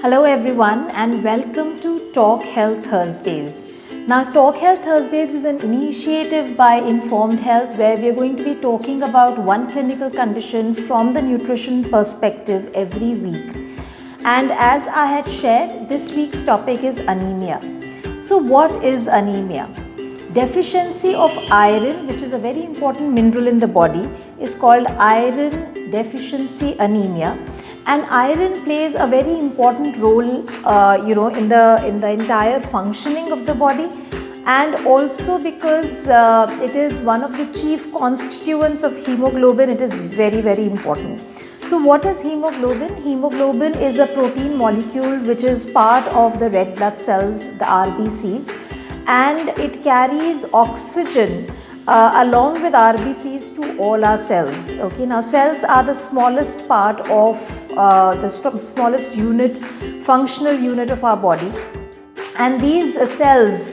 Hello everyone and welcome to Talk Health Thursdays. Now Talk Health Thursdays is an initiative by Informed Health where we are going to be talking about one clinical condition from the nutrition perspective every week. And as I had shared, this week's topic is anemia. So what is anemia? Deficiency of iron, which is a very important mineral in the body, is called iron deficiency anemia. And iron plays a very important role, in the entire functioning of the body, and also because it is one of the chief constituents of hemoglobin. It is very, very important. So what is hemoglobin? Hemoglobin is a protein molecule which is part of the red blood cells, the RBCs, and it carries oxygen along with RBCs to all our cells. Okay, now cells are the smallest part of the smallest unit, functional unit of our body, and these cells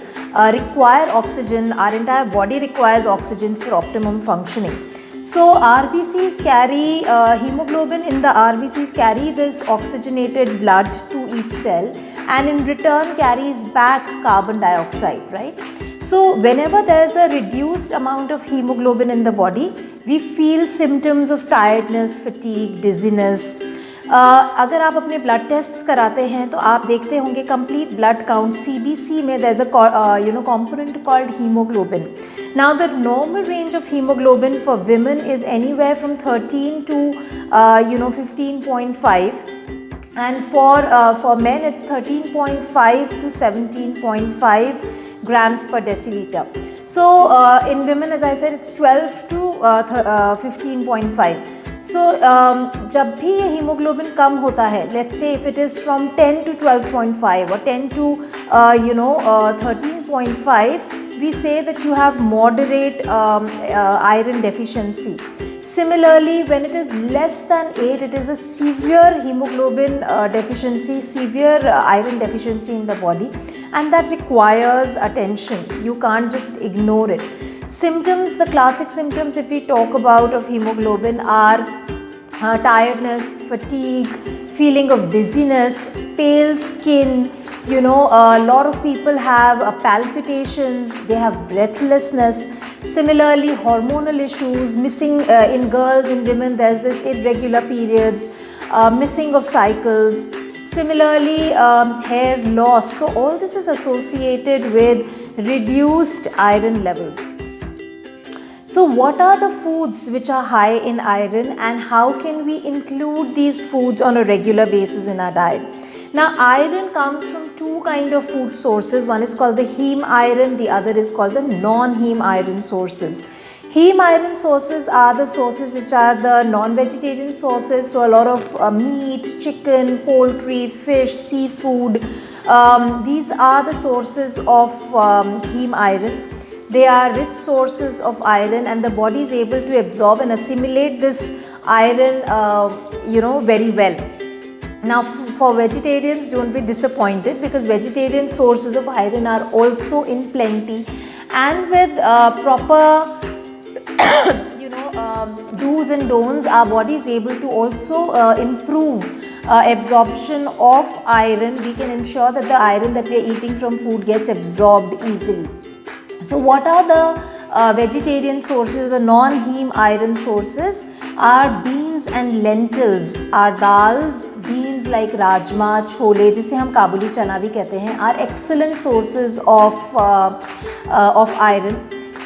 require oxygen. Our entire body requires oxygen for optimum functioning. So RBCs carry hemoglobin in the RBCs carry this oxygenated blood to each cell, and in return carries back carbon dioxide, right? So whenever there is a reduced amount of hemoglobin in the body, we feel symptoms of tiredness, fatigue, dizziness. अगर आप अपने blood tests कराते हैं तो आप देखते होंगे complete blood count CBC में there is a component called hemoglobin. Now the normal range of hemoglobin for women is anywhere from 13 to 15.5, and for men it's 13.5 to 17.5 grams per deciliter. So in women, as I said, it's 12 to 15.5. So जब भी ये haemoglobin कम होता है, let's say if it is from 10 to 12.5 or 10 to 13.5, we say that you have moderate iron deficiency. Similarly, when it is less than 8, it is a severe hemoglobin deficiency, severe iron deficiency in the body, and that requires attention. You can't just ignore it. Symptoms, the classic symptoms if we talk about of hemoglobin are tiredness, fatigue, feeling of dizziness, pale skin. A lot of people have palpitations, they have breathlessness. Similarly, hormonal issues, missing in girls, in women, there's this irregular periods, missing of cycles. Similarly, hair loss. So all this is associated with reduced iron levels. So what are the foods which are high in iron, and how can we include these foods on a regular basis in our diet? Now iron comes from two kind of food sources. One is called the heme iron, the other is called the non-heme iron sources. Heme iron sources are the sources which are the non-vegetarian sources, so a lot of meat, chicken, poultry, fish, seafood. These are the sources of heme iron. They are rich sources of iron, and the body is able to absorb and assimilate this iron, very well. Now for vegetarians, don't be disappointed, because vegetarian sources of iron are also in plenty, and with proper do's and don'ts, our body is able to also improve absorption of iron. We can ensure that the iron that we are eating from food gets absorbed easily. So what are the vegetarian sources, the non-heme iron sources? Are beans and lentils, are dals, beans like rajma, chole, जिसे हम काबुली चना भी कहते हैं, are excellent sources of iron.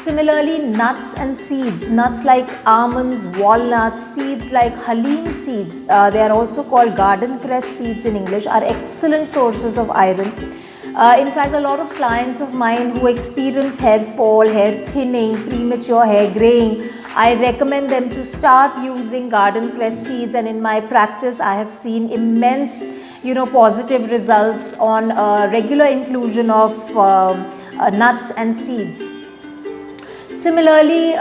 Similarly, nuts and seeds, nuts like almonds, walnuts, seeds like halim seeds, they are also called garden cress seeds in English, are excellent sources of iron. In fact, a lot of clients of mine who experience hair fall, hair thinning, premature hair graying, I recommend them to start using garden cress seeds, and in my practice I have seen immense positive results on regular inclusion of nuts and seeds. Similarly,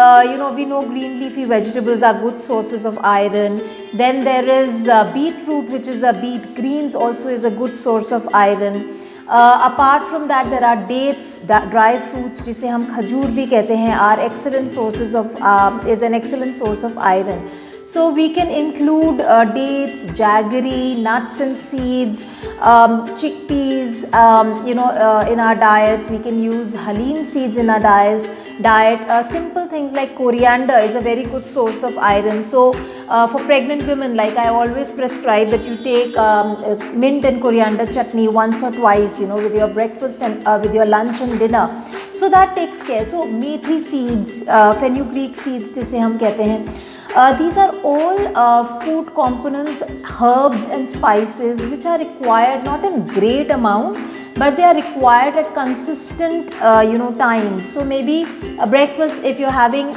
we know green leafy vegetables are good sources of iron. Then there is beetroot, which is a beet greens, also is a good source of iron. Apart from that, there are dates, dry fruits, जिसे हम खजूर भी कहते हैं, are excellent sources of is an excellent source of iron. So we can include dates, jaggery, nuts and seeds, chickpeas, in our diets. We can use halim seeds in our diet. Simple things like coriander is a very good source of iron. So for pregnant women, like I always prescribe that you take mint and coriander chutney once or twice, with your breakfast and with your lunch and dinner. So that takes care. So methi seeds, fenugreek seeds जिसे हम कहते हैं. These are all food components, herbs and spices which are required not in great amount, but they are required at consistent times. So maybe a breakfast, if you're having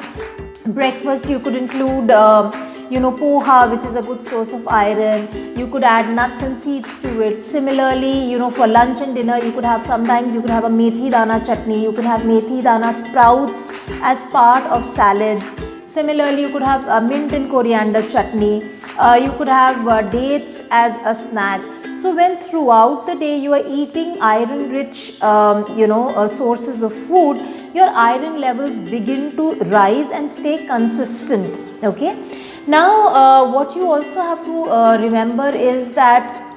breakfast, you could include poha, which is a good source of iron. You could add nuts and seeds to it. Similarly, for lunch and dinner, you could have a methi dana chutney. You can have methi dana sprouts as part of salads. Similarly, you could have mint and coriander chutney. You could have dates as a snack. So when throughout the day you are eating iron-rich, sources of food, your iron levels begin to rise and stay consistent. Okay. Now, what you also have to remember is that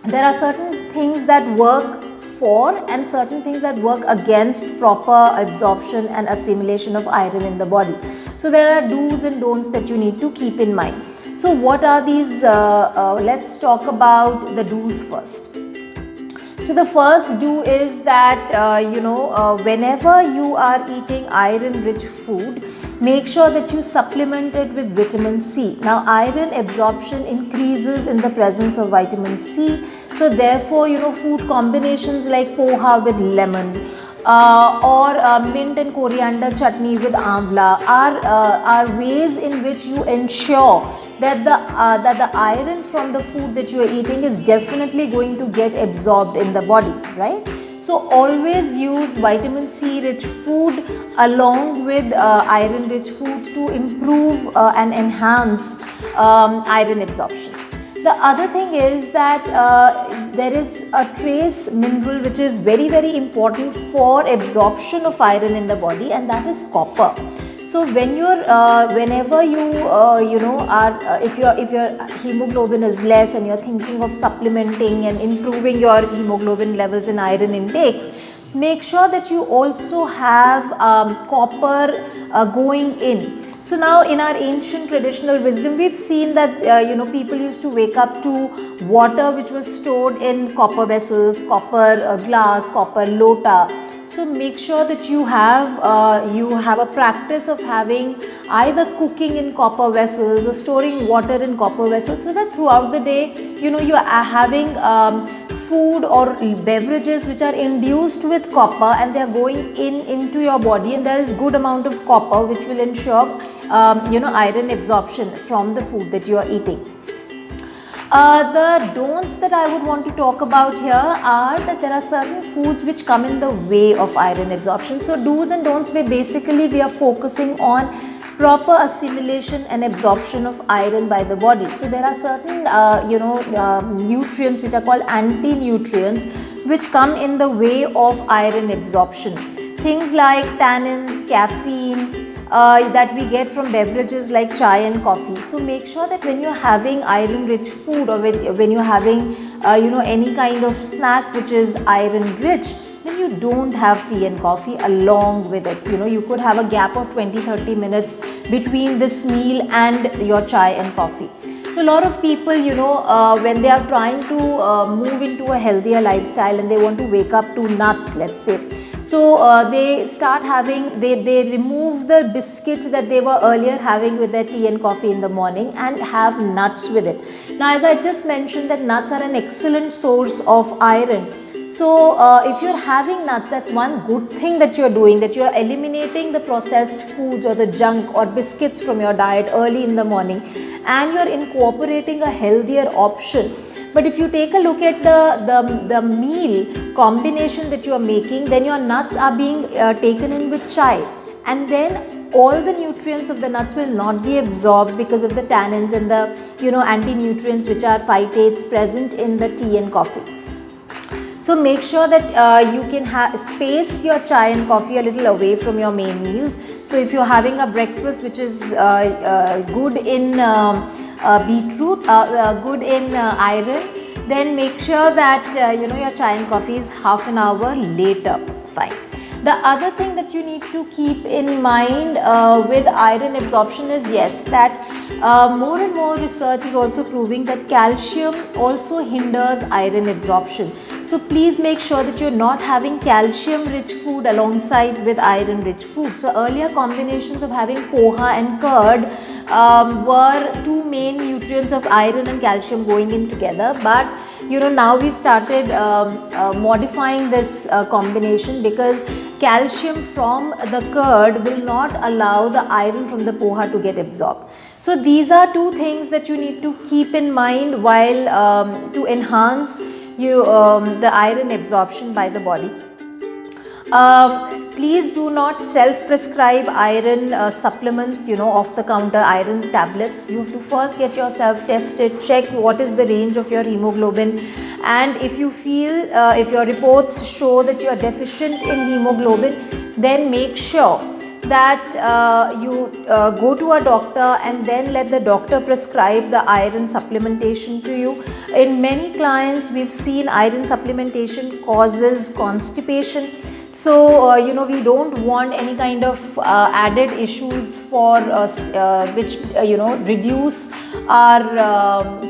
there are certain things that work for and certain things that work against proper absorption and assimilation of iron in the body. So there are do's and don'ts that you need to keep in mind. So what are these? Let's talk about the do's first. So the first do is that, whenever you are eating iron-rich food, make sure that you supplement it with vitamin C. Now, iron absorption increases in the presence of vitamin C. So therefore, food combinations like poha with lemon, or mint and coriander chutney with amla are ways in which you ensure that the iron from the food that you are eating is definitely going to get absorbed in the body, right? So always use vitamin C rich food along with iron rich food to improve and enhance iron absorption. The other thing is that there is a trace mineral which is very, very important for absorption of iron in the body, and that is copper. So when whenever you if your hemoglobin is less and you're thinking of supplementing and improving your hemoglobin levels in iron intakes, make sure that you also have copper going in. So now in our ancient traditional wisdom, we've seen that people used to wake up to water which was stored in copper vessels, copper glass, copper lota. So make sure that you have a practice of having either cooking in copper vessels or storing water in copper vessels, so that throughout the day you are having food or beverages which are induced with copper and they are going into your body, and there is good amount of copper which will ensure iron absorption from the food that you are eating. The don'ts that I would want to talk about here are that there are certain foods which come in the way of iron absorption. So do's and don'ts, basically we are focusing on proper assimilation and absorption of iron by the body. So there are certain nutrients which are called anti-nutrients which come in the way of iron absorption. Things like tannins, caffeine, that we get from beverages like chai and coffee. So make sure that when you're having iron rich food, or when you're having any kind of snack which is iron rich, then you don't have tea and coffee along with it. You could have a gap of 20-30 minutes between this meal and your chai and coffee. So a lot of people, when they are trying to move into a healthier lifestyle and they want to wake up to nuts, let's say, so they start having, they remove the biscuits that they were earlier having with their tea and coffee in the morning and have nuts with it. Now, as I just mentioned, that nuts are an excellent source of iron. So if you're having nuts, that's one good thing that you're doing, that you're eliminating the processed foods or the junk or biscuits from your diet early in the morning, and you're incorporating a healthier option. But if you take a look at the meal combination that you are making, then your nuts are being taken in with chai, and then all the nutrients of the nuts will not be absorbed because of the tannins and the anti-nutrients which are phytates present in the tea and coffee. So make sure that you can space your chai and coffee a little away from your main meals. So if you're having a breakfast which is good in beetroot, good in iron, then make sure that your chai and coffee is half an hour later. Fine. The other thing that you need to keep in mind with iron absorption is, yes, that more and more research is also proving that calcium also hinders iron absorption. So please make sure that you're not having calcium rich food alongside with iron rich food. So earlier combinations of having poha and curd were two main nutrients of iron and calcium going in together, but now we've started modifying this combination, because calcium from the curd will not allow the iron from the poha to get absorbed. So these are two things that you need to keep in mind while to enhance the iron absorption by the body. Please do not self-prescribe iron supplements, off the counter iron tablets. You have to first get yourself tested, check what is the range of your hemoglobin, and if you feel, if your reports show that you are deficient in hemoglobin, then make sure that you go to a doctor and then let the doctor prescribe the iron supplementation to you. In many clients, we've seen iron supplementation causes constipation. So, we don't want any kind of added issues for which, reduce our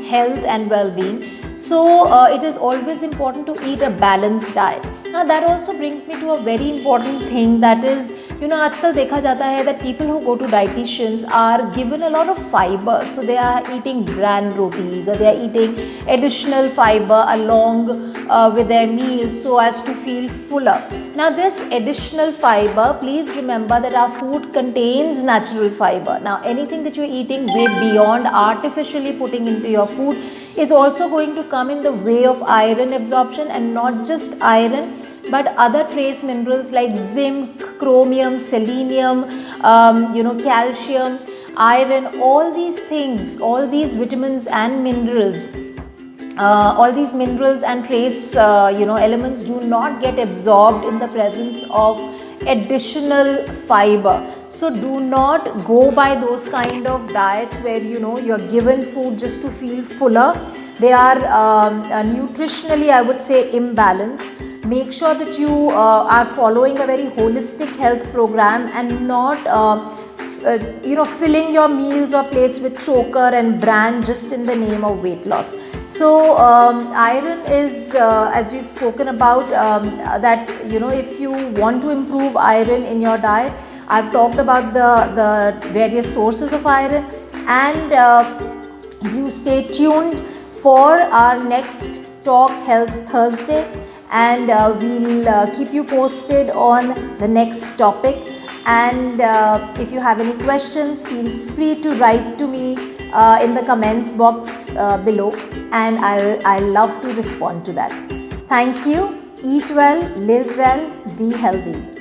health and well-being. So, it is always important to eat a balanced diet. Now, that also brings me to a very important thing, that is, आजकल देखा जाता है that people who go to dietitians are given a lot of fiber. So they are eating bran rotis, or they are eating additional fiber along with their meals so as to feel fuller. Now this additional fiber, please remember that our food contains natural fiber. Now anything that you're eating way beyond artificially putting into your food is also going to come in the way of iron absorption, and not just iron, but other trace minerals like zinc, chromium, selenium, calcium, iron, all these things, all these vitamins and minerals, all these minerals and trace elements do not get absorbed in the presence of additional fiber. So do not go by those kind of diets where you're given food just to feel fuller. They are nutritionally, I would say, imbalanced. Make sure that you are following a very holistic health program and not filling your meals or plates with choker and bran just in the name of weight loss. So iron is, as we've spoken about, that if you want to improve iron in your diet, I've talked about the various sources of iron, and you stay tuned for our next Talk Health Thursday, and we'll keep you posted on the next topic. And if you have any questions, feel free to write to me in the comments box below, and I'll love to respond to that. Thank you. Eat well, live well, be healthy.